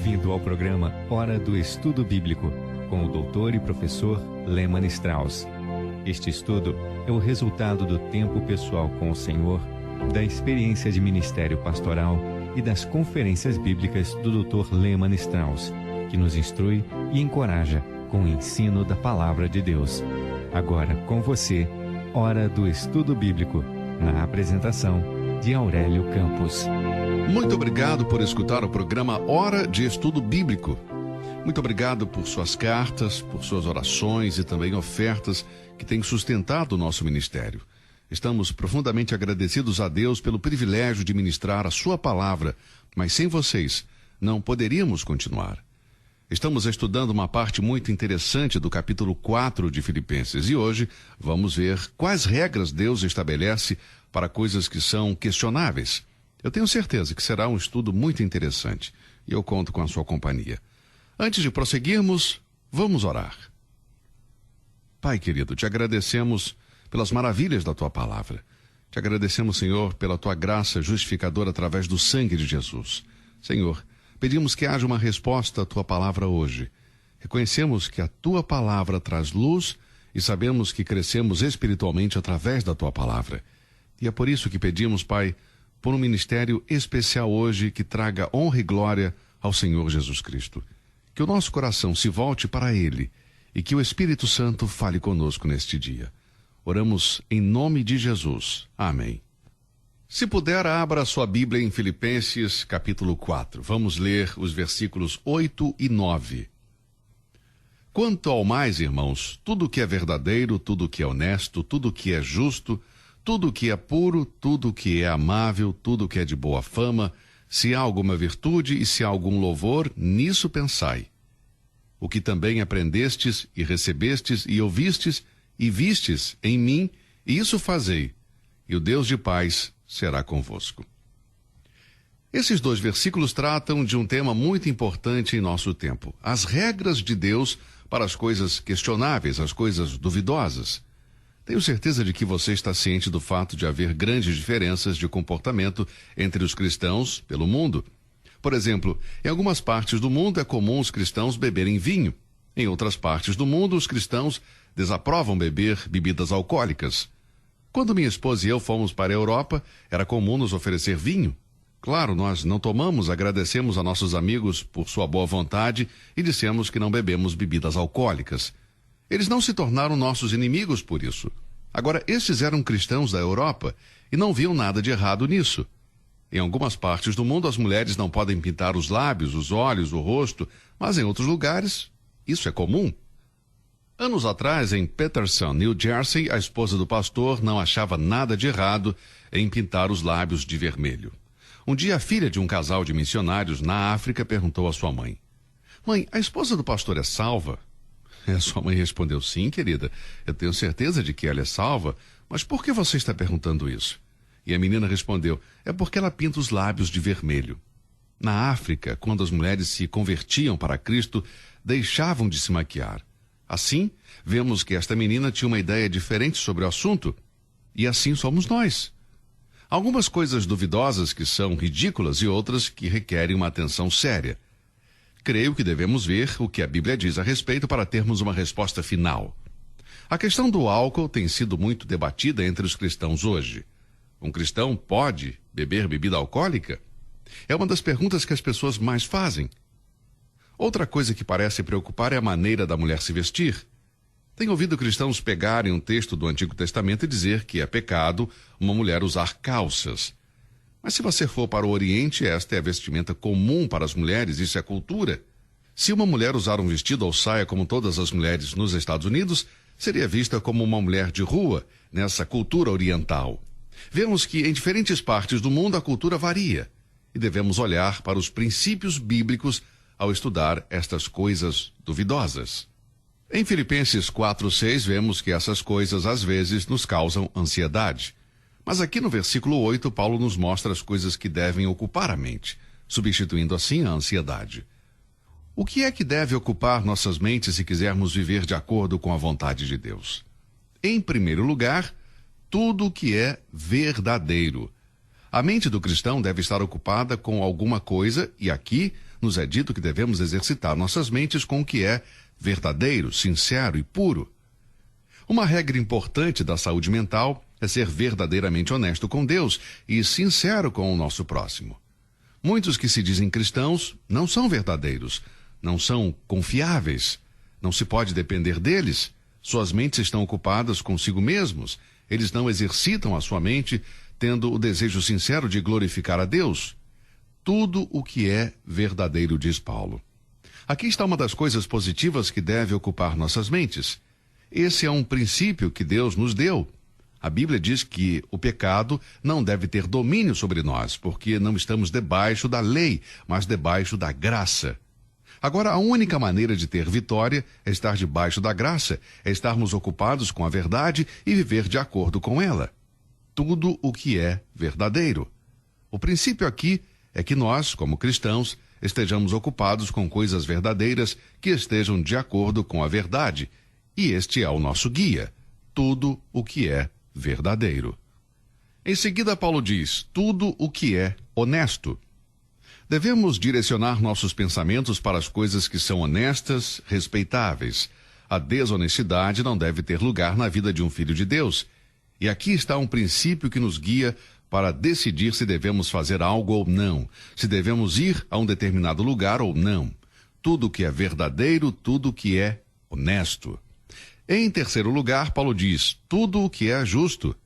Bem-vindo ao programa Hora do Estudo Bíblico, com o doutor e professor Lehmann Strauss. Este estudo é o resultado do tempo pessoal com o Senhor, da experiência de ministério pastoral e das conferências bíblicas do Dr. Lehmann Strauss, que nos instrui e encoraja com o ensino da Palavra de Deus. Agora com você, Hora do Estudo Bíblico, na apresentação de Aurélio Campos. Muito obrigado por escutar o programa Hora de Estudo Bíblico. Muito obrigado por suas cartas, por suas orações e também ofertas que têm sustentado o nosso ministério. Estamos profundamente agradecidos a Deus pelo privilégio de ministrar a sua palavra, mas sem vocês não poderíamos continuar. Estamos estudando uma parte muito interessante do capítulo 4 de Filipenses e hoje vamos ver quais regras Deus estabelece para coisas que são questionáveis. Eu tenho certeza que será um estudo muito interessante e eu conto com a sua companhia. Antes de prosseguirmos, vamos orar. Pai querido, te agradecemos pelas maravilhas da tua palavra. Te agradecemos, Senhor, pela tua graça justificadora através do sangue de Jesus. Senhor, pedimos que haja uma resposta à tua palavra hoje. Reconhecemos que a tua palavra traz luz e sabemos que crescemos espiritualmente através da tua palavra. E é por isso que pedimos, Pai, por um ministério especial hoje que traga honra e glória ao Senhor Jesus Cristo. Que o nosso coração se volte para Ele e que o Espírito Santo fale conosco neste dia. Oramos em nome de Jesus. Amém. Se puder, abra sua Bíblia em Filipenses, capítulo 4. Vamos ler os versículos 8 e 9. Quanto ao mais, irmãos, tudo que é verdadeiro, tudo que é honesto, tudo que é justo, tudo que é puro, tudo que é amável, tudo que é de boa fama, se há alguma virtude e se há algum louvor, nisso pensai. O que também aprendestes e recebestes e ouvistes e vistes em mim, isso fazei, e o Deus de paz será convosco. Esses dois versículos tratam de um tema muito importante em nosso tempo: as regras de Deus para as coisas questionáveis, as coisas duvidosas. Tenho certeza de que você está ciente do fato de haver grandes diferenças de comportamento entre os cristãos pelo mundo. Por exemplo, em algumas partes do mundo é comum os cristãos beberem vinho. Em outras partes do mundo, os cristãos desaprovam beber bebidas alcoólicas. Quando minha esposa e eu fomos para a Europa, era comum nos oferecer vinho. Claro, nós não tomamos, agradecemos a nossos amigos por sua boa vontade e dissemos que não bebemos bebidas alcoólicas. Eles não se tornaram nossos inimigos por isso. Agora, estes eram cristãos da Europa e não viam nada de errado nisso. Em algumas partes do mundo, as mulheres não podem pintar os lábios, os olhos, o rosto, mas em outros lugares, isso é comum. Anos atrás, em Paterson, New Jersey, a esposa do pastor não achava nada de errado em pintar os lábios de vermelho. Um dia, a filha de um casal de missionários na África perguntou à sua mãe: "Mãe, a esposa do pastor é salva?" A sua mãe respondeu: "Sim, querida, eu tenho certeza de que ela é salva, mas por que você está perguntando isso?" E a menina respondeu: "É porque ela pinta os lábios de vermelho." Na África, quando as mulheres se convertiam para Cristo, deixavam de se maquiar. Assim, vemos que esta menina tinha uma ideia diferente sobre o assunto. E assim somos nós. Algumas coisas duvidosas que são ridículas e outras que requerem uma atenção séria. Creio que devemos ver o que a Bíblia diz a respeito para termos uma resposta final. A questão do álcool tem sido muito debatida entre os cristãos hoje. Um cristão pode beber bebida alcoólica? É uma das perguntas que as pessoas mais fazem. Outra coisa que parece preocupar é a maneira da mulher se vestir. Tenho ouvido cristãos pegarem um texto do Antigo Testamento e dizer que é pecado uma mulher usar calças. Mas se você for para o Oriente, esta é a vestimenta comum para as mulheres, isso é cultura. Se uma mulher usar um vestido ou saia como todas as mulheres nos Estados Unidos, seria vista como uma mulher de rua, nessa cultura oriental. Vemos que em diferentes partes do mundo a cultura varia, e devemos olhar para os princípios bíblicos ao estudar estas coisas duvidosas. Em Filipenses 4:6 vemos que essas coisas às vezes nos causam ansiedade. Mas aqui no versículo 8, Paulo nos mostra as coisas que devem ocupar a mente, substituindo assim a ansiedade. O que é que deve ocupar nossas mentes se quisermos viver de acordo com a vontade de Deus? Em primeiro lugar, tudo o que é verdadeiro. A mente do cristão deve estar ocupada com alguma coisa, e aqui nos é dito que devemos exercitar nossas mentes com o que é verdadeiro, sincero e puro. Uma regra importante da saúde mental é ser verdadeiramente honesto com Deus e sincero com o nosso próximo. Muitos que se dizem cristãos não são verdadeiros, não são confiáveis, não se pode depender deles. Suas mentes estão ocupadas consigo mesmos. Eles não exercitam a sua mente tendo o desejo sincero de glorificar a Deus. Tudo o que é verdadeiro, diz Paulo. Aqui está uma das coisas positivas que deve ocupar nossas mentes. Esse é um princípio que Deus nos deu. A Bíblia diz que o pecado não deve ter domínio sobre nós, porque não estamos debaixo da lei, mas debaixo da graça. Agora, a única maneira de ter vitória é estar debaixo da graça, é estarmos ocupados com a verdade e viver de acordo com ela. Tudo o que é verdadeiro. O princípio aqui é que nós, como cristãos, estejamos ocupados com coisas verdadeiras que estejam de acordo com a verdade. E este é o nosso guia. Tudo o que é verdadeiro. Em seguida, Paulo diz, tudo o que é honesto. Devemos direcionar nossos pensamentos para as coisas que são honestas, respeitáveis. A desonestidade não deve ter lugar na vida de um filho de Deus. E aqui está um princípio que nos guia para decidir se devemos fazer algo ou não, se devemos ir a um determinado lugar ou não. Tudo que é verdadeiro, tudo que é honesto. Em terceiro lugar, Paulo diz, tudo o que é justo.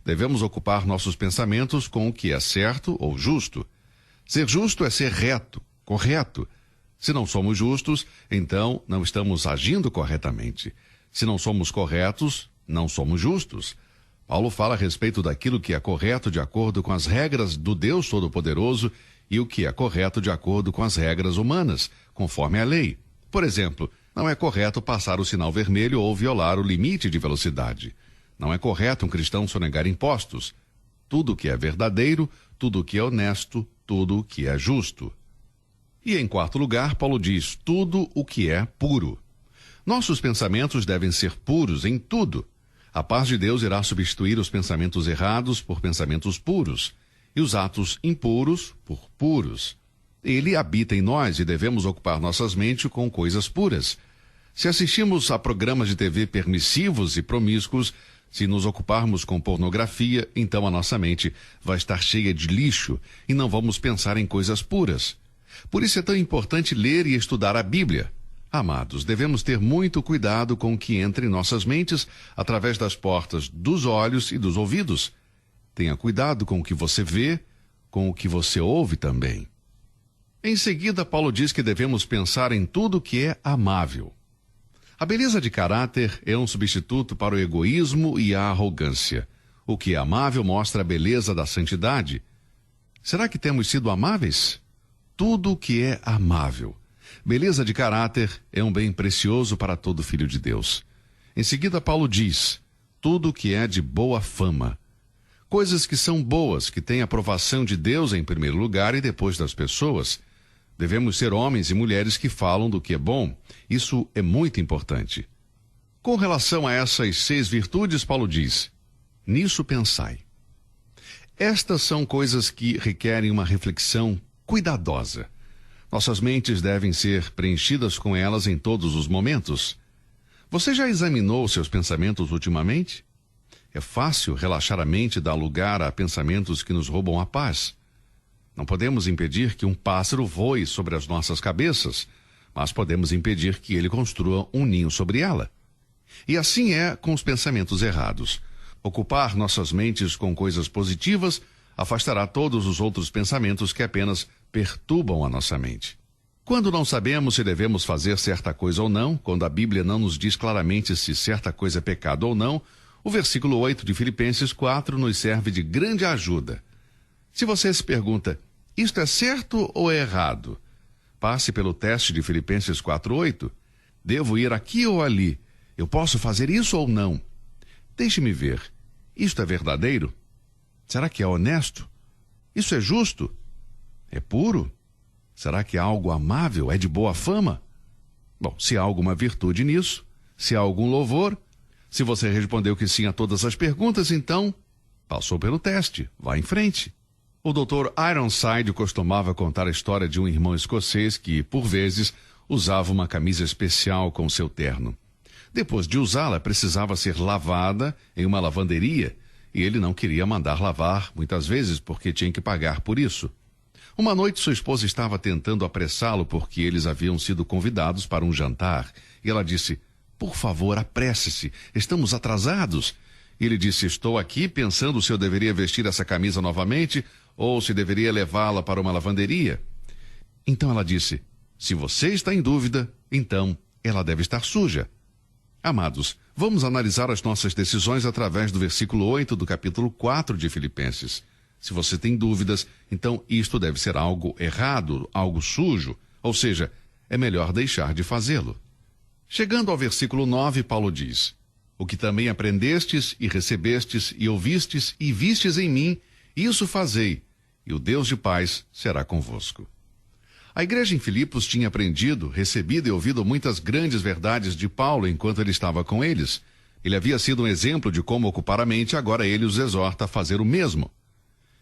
Devemos ocupar nossos pensamentos com o que é certo ou justo. Ser justo é ser reto, correto. Se não somos justos, então não estamos agindo corretamente. Se não somos corretos, não somos justos. Paulo fala a respeito daquilo que é correto de acordo com as regras do Deus Todo-Poderoso e o que é correto de acordo com as regras humanas, conforme a lei. Por exemplo, não é correto passar o sinal vermelho ou violar o limite de velocidade. Não é correto um cristão sonegar impostos. Tudo o que é verdadeiro, tudo o que é honesto, tudo o que é justo. E em quarto lugar, Paulo diz, tudo o que é puro. Nossos pensamentos devem ser puros em tudo. A paz de Deus irá substituir os pensamentos errados por pensamentos puros, e os atos impuros por puros. Ele habita em nós e devemos ocupar nossas mentes com coisas puras. Se assistimos a programas de TV permissivos e promíscuos, se nos ocuparmos com pornografia, então a nossa mente vai estar cheia de lixo e não vamos pensar em coisas puras. Por isso é tão importante ler e estudar a Bíblia. Amados, devemos ter muito cuidado com o que entra em nossas mentes através das portas dos olhos e dos ouvidos. Tenha cuidado com o que você vê, com o que você ouve também. Em seguida, Paulo diz que devemos pensar em tudo que é amável. A beleza de caráter é um substituto para o egoísmo e a arrogância. O que é amável mostra a beleza da santidade. Será que temos sido amáveis? Tudo o que é amável. Beleza de caráter é um bem precioso para todo filho de Deus. Em seguida, Paulo diz, tudo o que é de boa fama. Coisas que são boas, que têm aprovação de Deus em primeiro lugar e depois das pessoas. Devemos ser homens e mulheres que falam do que é bom. Isso é muito importante. Com relação a essas 6 virtudes, Paulo diz, nisso pensai. Estas são coisas que requerem uma reflexão cuidadosa. Nossas mentes devem ser preenchidas com elas em todos os momentos. Você já examinou seus pensamentos ultimamente? É fácil relaxar a mente e dar lugar a pensamentos que nos roubam a paz. Não podemos impedir que um pássaro voe sobre as nossas cabeças, mas podemos impedir que ele construa um ninho sobre ela. E assim é com os pensamentos errados. Ocupar nossas mentes com coisas positivas afastará todos os outros pensamentos que apenas perturbam a nossa mente. Quando não sabemos se devemos fazer certa coisa ou não, quando a Bíblia não nos diz claramente se certa coisa é pecado ou não, o versículo 8 de Filipenses 4 nos serve de grande ajuda. Se você se pergunta, isto é certo ou é errado? Passe pelo teste de Filipenses 4:8. Devo ir aqui ou ali? Eu posso fazer isso ou não? Deixe-me ver. Isto é verdadeiro? Será que é honesto? Isso é justo? É puro? Será que há algo amável? É de boa fama? Bom, se há alguma virtude nisso, se há algum louvor, se você respondeu que sim a todas as perguntas, então passou pelo teste, vá em frente. O Dr. Ironside costumava contar a história de um irmão escocês que, por vezes, usava uma camisa especial com seu terno. Depois de usá-la, precisava ser lavada em uma lavanderia e ele não queria mandar lavar, muitas vezes, porque tinha que pagar por isso. Uma noite, sua esposa estava tentando apressá-lo porque eles haviam sido convidados para um jantar. E ela disse: "Por favor, apresse-se, estamos atrasados." E ele disse: "Estou aqui pensando se eu deveria vestir essa camisa novamente ou se deveria levá-la para uma lavanderia." Então ela disse: "Se você está em dúvida, então ela deve estar suja." Amados, vamos analisar as nossas decisões através do versículo 8 do capítulo 4 de Filipenses. Se você tem dúvidas, então isto deve ser algo errado, algo sujo, ou seja, é melhor deixar de fazê-lo. Chegando ao versículo 9, Paulo diz: "O que também aprendestes e recebestes e ouvistes e vistes em mim, isso fazei, e o Deus de paz será convosco." A igreja em Filipos tinha aprendido, recebido e ouvido muitas grandes verdades de Paulo enquanto ele estava com eles. Ele havia sido um exemplo de como ocupar a mente, agora ele os exorta a fazer o mesmo.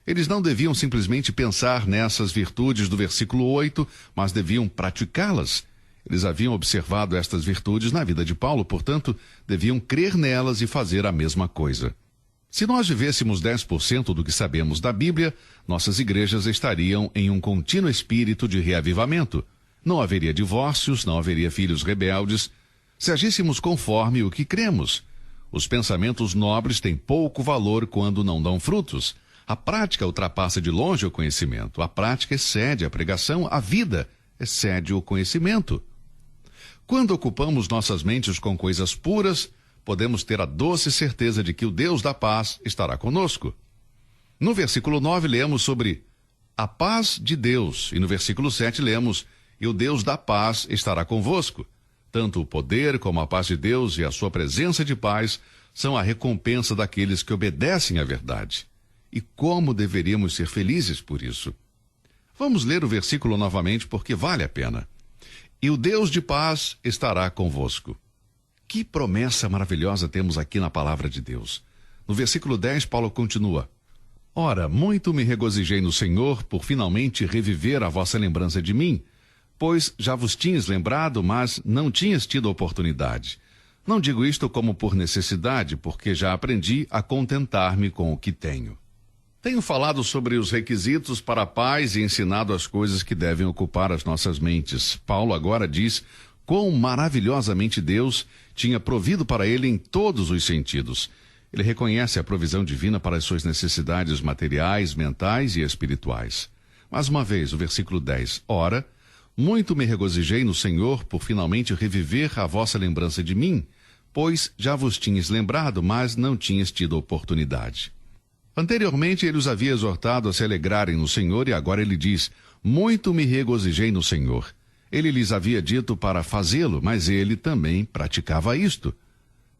Eles não deviam simplesmente pensar nessas virtudes do versículo 8, mas deviam praticá-las. Eles haviam observado estas virtudes na vida de Paulo, portanto, deviam crer nelas e fazer a mesma coisa. Se nós vivêssemos 10% do que sabemos da Bíblia, nossas igrejas estariam em um contínuo espírito de reavivamento. Não haveria divórcios, não haveria filhos rebeldes. Se agíssemos conforme o que cremos, os pensamentos nobres têm pouco valor quando não dão frutos. A prática ultrapassa de longe o conhecimento. A prática excede a pregação, a vida excede o conhecimento. Quando ocupamos nossas mentes com coisas puras, podemos ter a doce certeza de que o Deus da paz estará conosco. No versículo 9 lemos sobre a paz de Deus, e no versículo 7 lemos: "E o Deus da paz estará convosco." Tanto o poder como a paz de Deus e a sua presença de paz são a recompensa daqueles que obedecem à verdade. E como deveríamos ser felizes por isso? Vamos ler o versículo novamente porque vale a pena. "E o Deus de paz estará convosco." Que promessa maravilhosa temos aqui na palavra de Deus. No versículo 10, Paulo continua: "Ora, muito me regozijei no Senhor por finalmente reviver a vossa lembrança de mim, pois já vos tinhas lembrado, mas não tinhas tido oportunidade. Não digo isto como por necessidade, porque já aprendi a contentar-me com o que tenho." Tenho falado sobre os requisitos para a paz e ensinado as coisas que devem ocupar as nossas mentes. Paulo agora diz quão maravilhosamente Deus tinha provido para ele em todos os sentidos. Ele reconhece a provisão divina para as suas necessidades materiais, mentais e espirituais. Mais uma vez, o versículo 10. "Ora, muito me regozijei no Senhor por finalmente reviver a vossa lembrança de mim, pois já vos tinhas lembrado, mas não tinhas tido oportunidade." Anteriormente, ele os havia exortado a se alegrarem no Senhor e agora ele diz: "Muito me regozijei no Senhor." Ele lhes havia dito para fazê-lo, mas ele também praticava isto.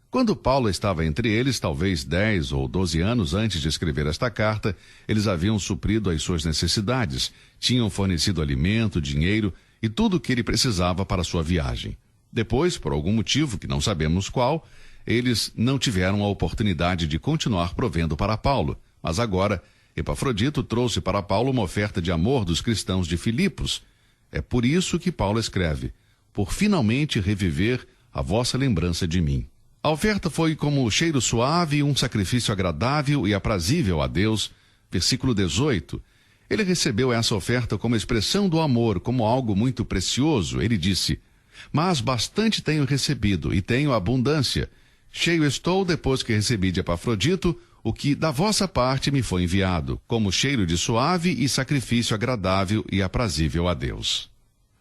Quando Paulo estava entre eles, talvez 10 ou 12 anos antes de escrever esta carta, eles haviam suprido as suas necessidades, tinham fornecido alimento, dinheiro e tudo o que ele precisava para sua viagem. Depois, por algum motivo que não sabemos qual, eles não tiveram a oportunidade de continuar provendo para Paulo. Mas agora, Epafrodito trouxe para Paulo uma oferta de amor dos cristãos de Filipos. É por isso que Paulo escreve: "Por finalmente reviver a vossa lembrança de mim." A oferta foi como cheiro suave, um sacrifício agradável e aprazível a Deus. Versículo 18. Ele recebeu essa oferta como expressão do amor, como algo muito precioso. Ele disse: "Mas bastante tenho recebido e tenho abundância. Cheio estou depois que recebi de Epafrodito o que da vossa parte me foi enviado, como cheiro de suave e sacrifício agradável e aprazível a Deus."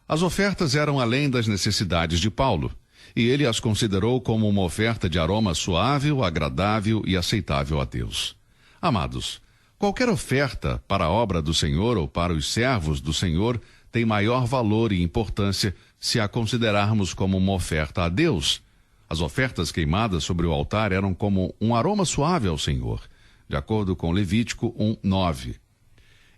As ofertas eram além das necessidades de Paulo, e ele as considerou como uma oferta de aroma suave, agradável e aceitável a Deus. Amados, qualquer oferta para a obra do Senhor ou para os servos do Senhor tem maior valor e importância se a considerarmos como uma oferta a Deus. As ofertas queimadas sobre o altar eram como um aroma suave ao Senhor, de acordo com Levítico 1:9.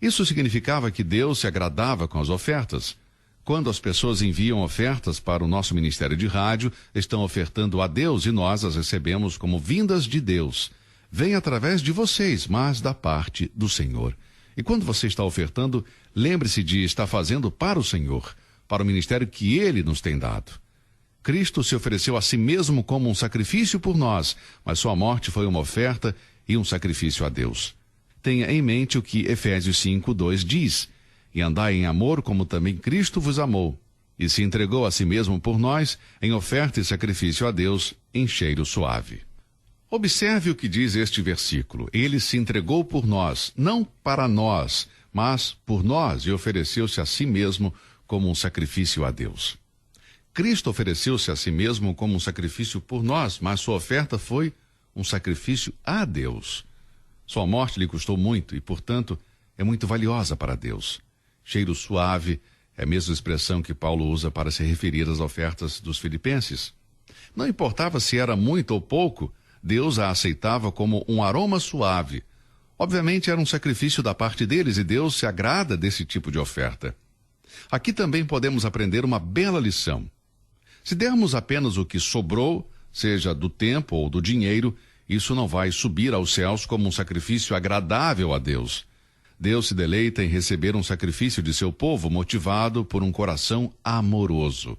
Isso significava que Deus se agradava com as ofertas. Quando as pessoas enviam ofertas para o nosso ministério de rádio, estão ofertando a Deus e nós as recebemos como vindas de Deus. Vem através de vocês, mas da parte do Senhor. E quando você está ofertando, lembre-se de estar fazendo para o Senhor, para o ministério que Ele nos tem dado. Cristo se ofereceu a si mesmo como um sacrifício por nós, mas sua morte foi uma oferta e um sacrifício a Deus. Tenha em mente o que Efésios 5:2 diz: e andai em amor como também Cristo vos amou, e se entregou a si mesmo por nós, em oferta e sacrifício a Deus, em cheiro suave. Observe o que diz este versículo. Ele se entregou por nós, não para nós, mas por nós, e ofereceu-se a si mesmo como um sacrifício a Deus. Cristo ofereceu-se a si mesmo como um sacrifício por nós, mas sua oferta foi um sacrifício a Deus. Sua morte lhe custou muito e, portanto, é muito valiosa para Deus. Cheiro suave é a mesma expressão que Paulo usa para se referir às ofertas dos filipenses. Não importava se era muito ou pouco, Deus a aceitava como um aroma suave. Obviamente era um sacrifício da parte deles e Deus se agrada desse tipo de oferta. Aqui também podemos aprender uma bela lição. Se dermos apenas o que sobrou, seja do tempo ou do dinheiro, isso não vai subir aos céus como um sacrifício agradável a Deus. Deus se deleita em receber um sacrifício de seu povo motivado por um coração amoroso.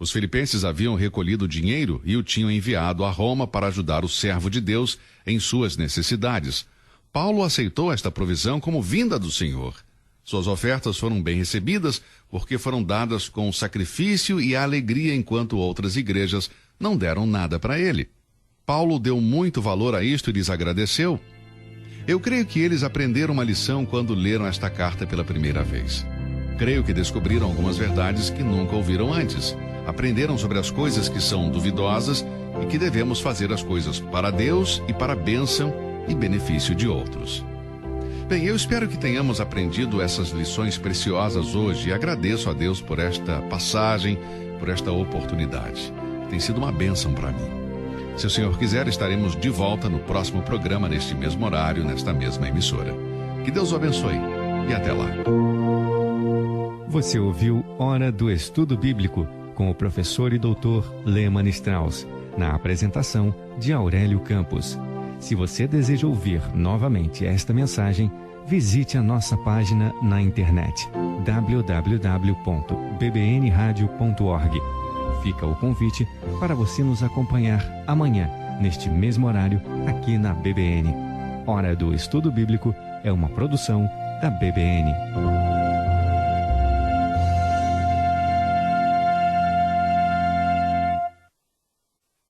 Os filipenses haviam recolhido dinheiro e o tinham enviado a Roma para ajudar o servo de Deus em suas necessidades. Paulo aceitou esta provisão como vinda do Senhor. Suas ofertas foram bem recebidas porque foram dadas com sacrifício e alegria, enquanto outras igrejas não deram nada para ele. Paulo deu muito valor a isto e lhes agradeceu. Eu creio que eles aprenderam uma lição quando leram esta carta pela primeira vez. Creio que descobriram algumas verdades que nunca ouviram antes. Aprenderam sobre as coisas que são duvidosas e que devemos fazer as coisas para Deus e para a bênção e benefício de outros. Bem, eu espero que tenhamos aprendido essas lições preciosas hoje e agradeço a Deus por esta passagem, por esta oportunidade. Tem sido uma bênção para mim. Se o Senhor quiser, estaremos de volta no próximo programa, neste mesmo horário, nesta mesma emissora. Que Deus o abençoe e até lá. Você ouviu Hora do Estudo Bíblico com o professor e doutor Lehmann Strauss, na apresentação de Aurélio Campos. Se você deseja ouvir novamente esta mensagem, visite a nossa página na internet www.bbnradio.org. Fica o convite para você nos acompanhar amanhã, neste mesmo horário, aqui na BBN. Hora do Estudo Bíblico é uma produção da BBN.